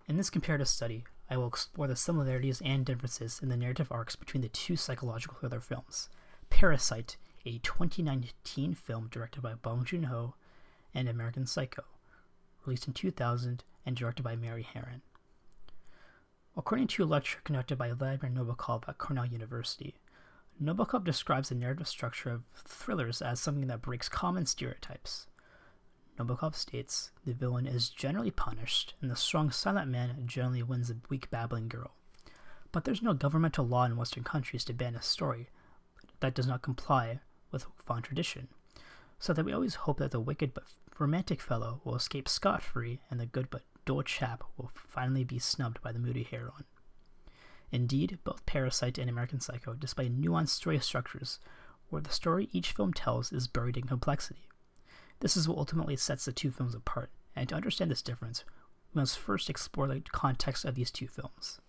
In this comparative study, I will explore the similarities and differences in the narrative arcs between the two psychological thriller films, Parasite, a 2019 film directed by Bong Joon-ho, and American Psycho, released in 2000 and directed by Mary Harron. According to a lecture conducted by Vladimir Nabokov at Cornell University, Nabokov describes the narrative structure of thrillers as something that breaks common stereotypes. Nabokov states, the villain is generally punished, and the strong silent man generally wins the weak babbling girl. But there's no governmental law in Western countries to ban a story that does not comply with fond tradition, so that we always hope that the wicked but romantic fellow will escape scot-free and the good but dull chap will finally be snubbed by the moody heroine. Indeed, both Parasite and American Psycho display nuanced story structures where the story each film tells is buried in complexity. This is what ultimately sets the two films apart, and to understand this difference, we must first explore the context of these two films.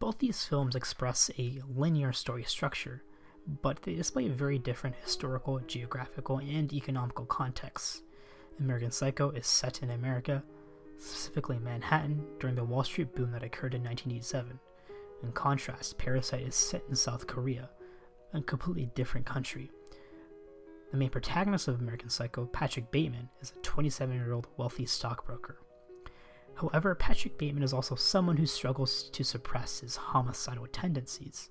Both these films express a linear story structure, but they display very different historical, geographical, and economical contexts. American Psycho is set in America, specifically Manhattan, during the Wall Street boom that occurred in 1987. In contrast, Parasite is set in South Korea, a completely different country. The main protagonist of American Psycho, Patrick Bateman, is a 27-year-old wealthy stockbroker. However, Patrick Bateman is also someone who struggles to suppress his homicidal tendencies.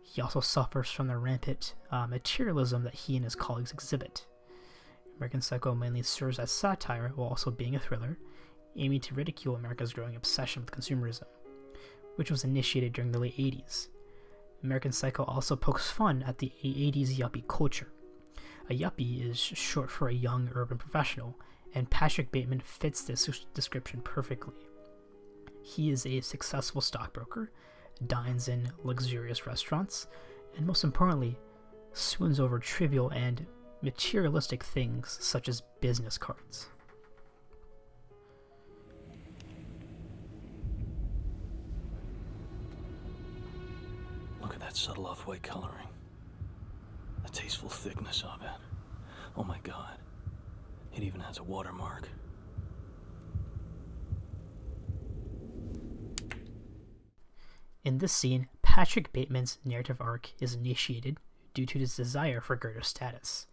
He also suffers from the rampant materialism that he and his colleagues exhibit. American Psycho mainly serves as satire while also being a thriller, aiming to ridicule America's growing obsession with consumerism, which was initiated during the late 80s. American Psycho also pokes fun at the 80s yuppie culture. A yuppie is short for a young urban professional, and Patrick Bateman fits this description perfectly. He is a successful stockbroker, dines in luxurious restaurants, and most importantly, swoons over trivial and materialistic things such as business cards. Look at that subtle off-white coloring. The tasteful thickness of it. Oh my god. It even has a watermark. In this scene, Patrick Bateman's narrative arc is initiated due to his desire for greater status.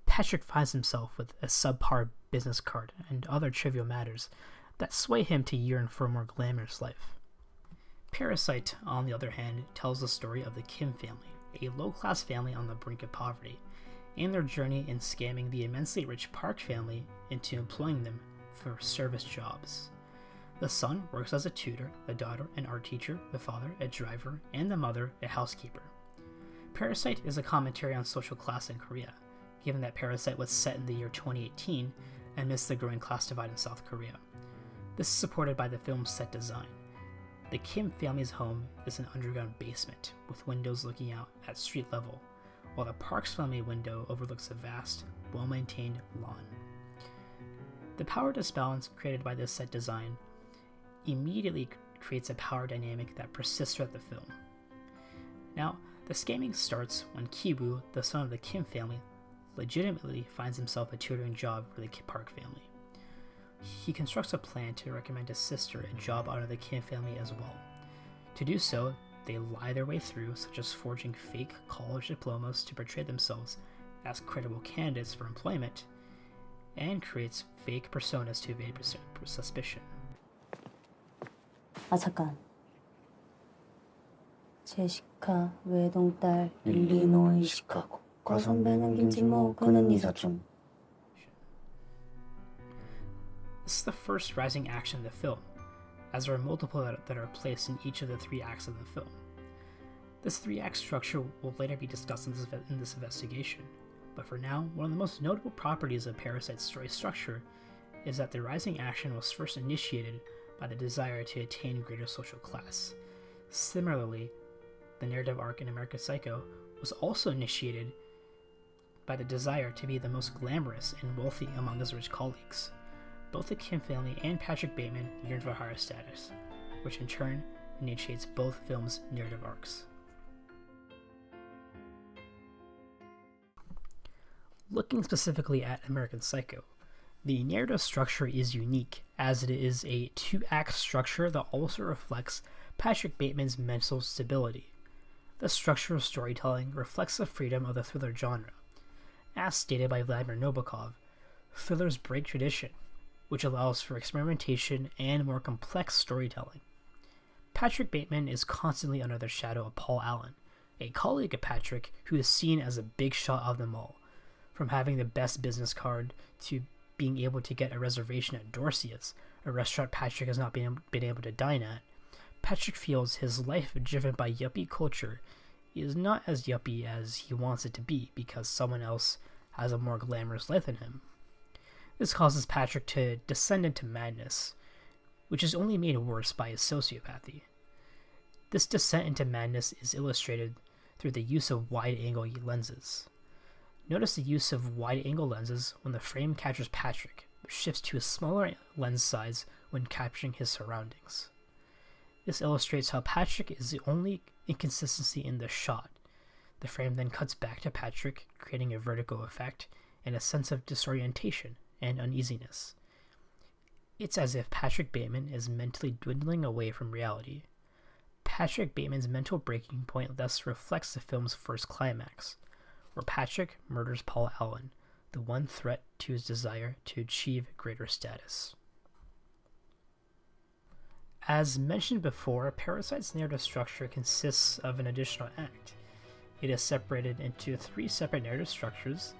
Patrick finds himself with a subpar business card and other trivial matters that sway him to yearn for a more glamorous life. Parasite, on the other hand, tells the story of the Kim family, a low-class family on the brink of poverty, and their journey in scamming the immensely rich Park family into employing them for service jobs. The son works as a tutor, the daughter an art teacher, the father a driver, and the mother a housekeeper. Parasite is a commentary on social class in Korea, given that Parasite was set in the year 2018 amidst the growing class divide in South Korea. This is supported by the film's set design. The Kim family's home is an underground basement with windows looking out at street level, while the Park's family window overlooks a vast, well-maintained lawn. The power disbalance created by this set design immediately creates a power dynamic that persists throughout the film. Now, the scamming starts when Ki-woo, the son of the Kim family, legitimately finds himself a tutoring job for the Park family. He constructs a plan to recommend his sister a job out of the Kim family as well. To do so, they lie their way through, such as forging fake college diplomas to portray themselves as credible candidates for employment, and creates fake personas to evade suspicion. 아 잠깐. 제시카 외동딸 일리노이 시카고 과선배는 김진모 그는 네 사촌. This is the first rising action of the film, as there are multiple that are placed in each of the three acts of the film. This three-act structure will later be discussed in this investigation, but for now, one of the most notable properties of Parasite's story structure is that the rising action was first initiated by the desire to attain greater social class. Similarly, the narrative arc in American Psycho was also initiated by the desire to be the most glamorous and wealthy among his rich colleagues. Both the Kim family and Patrick Bateman yearn for higher status, which in turn initiates both films' narrative arcs. Looking specifically at American Psycho, The narrative structure is unique, as it is a two-act structure that also reflects Patrick Bateman's mental stability. The structure of storytelling reflects the freedom of the thriller genre. As stated by Vladimir Nabokov, thrillers break tradition, which allows for experimentation and more complex storytelling. Patrick Bateman is constantly under the shadow of Paul Allen, a colleague of Patrick who is seen as a big shot of them all, from having the best business card to being able to get a reservation at Dorcia's, a restaurant Patrick has not been able to dine at. Patrick feels his life driven by yuppie culture is not as yuppie as he wants it to be because someone else has a more glamorous life than him. This causes Patrick to descend into madness, which is only made worse by his sociopathy. This descent into madness is illustrated through the use of wide-angle lenses. Notice the use of wide-angle lenses when the frame captures Patrick, but shifts to a smaller lens size when capturing his surroundings. This illustrates how Patrick is the only inconsistency in the shot. The frame then cuts back to Patrick, creating a vertigo effect and a sense of disorientation and uneasiness. It's as if Patrick Bateman is mentally dwindling away from reality. Patrick Bateman's mental breaking point thus reflects the film's first climax, where Patrick murders Paul Allen, the one threat to his desire to achieve greater status. As mentioned before, Parasite's narrative structure consists of an additional act. It is separated into 3 separate narrative structures,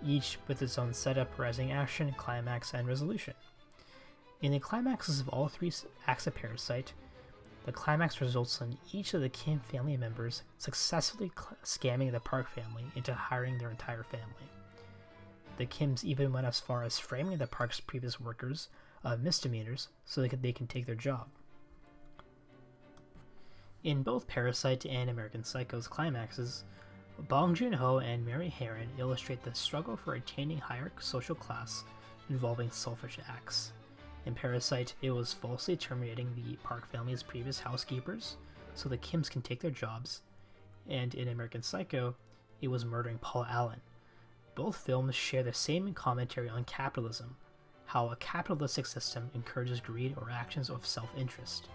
each with its own setup, rising action, climax, and resolution. In the climaxes of all 3 acts of Parasite, the climax results in each of the Kim family members successfully scamming the Park family into hiring their entire family. The Kims even went as far as framing the Park's previous workers of misdemeanors so they can take their job. In both Parasite and American Psycho's climaxes, Bong Joon-ho and Mary Harron illustrate the struggle for attaining higher social class involving selfish acts. In Parasite, it was falsely terminating the Park family's previous housekeepers so the Kims can take their jobs, and in American Psycho, it was murdering Paul Allen. Both films share the same commentary on capitalism, how a capitalistic system encourages greed or actions of self-interest.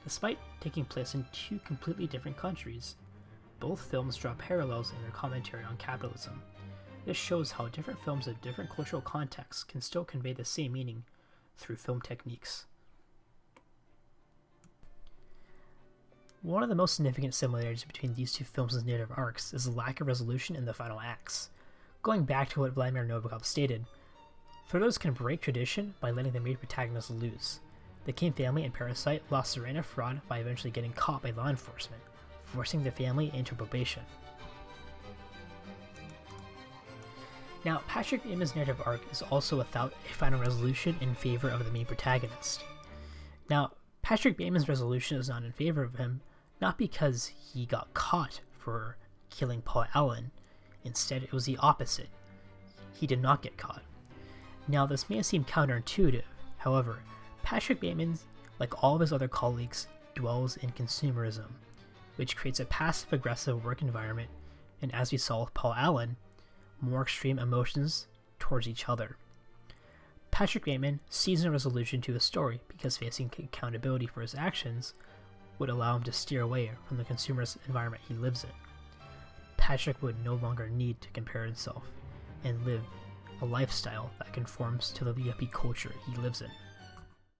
Despite taking place in 2 completely different countries, both films draw parallels in their commentary on capitalism. This shows how different films of different cultural contexts can still convey the same meaning through film techniques. One of the most significant similarities between these 2 films' narrative arcs is the lack of resolution in the final acts. Going back to what Vladimir Nabokov stated, thrillers can break tradition by letting the main protagonist lose. The Kim family in Parasite lost their reign of fraud by eventually getting caught by law enforcement, forcing the family into probation. Now, Patrick Bateman's narrative arc is also without a final resolution in favor of the main protagonist. Now, Patrick Bateman's resolution is not in favor of him, not because he got caught for killing Paul Allen. Instead, it was the opposite. He did not get caught. Now, this may seem counterintuitive. However, Patrick Bateman, like all of his other colleagues, dwells in consumerism, which creates a passive-aggressive work environment, and as we saw with Paul Allen, more extreme emotions towards each other. Patrick Bateman sees no resolution to his story because facing accountability for his actions would allow him to steer away from the consumerist environment he lives in. Patrick would no longer need to compare himself and live a lifestyle that conforms to the yuppie culture he lives in.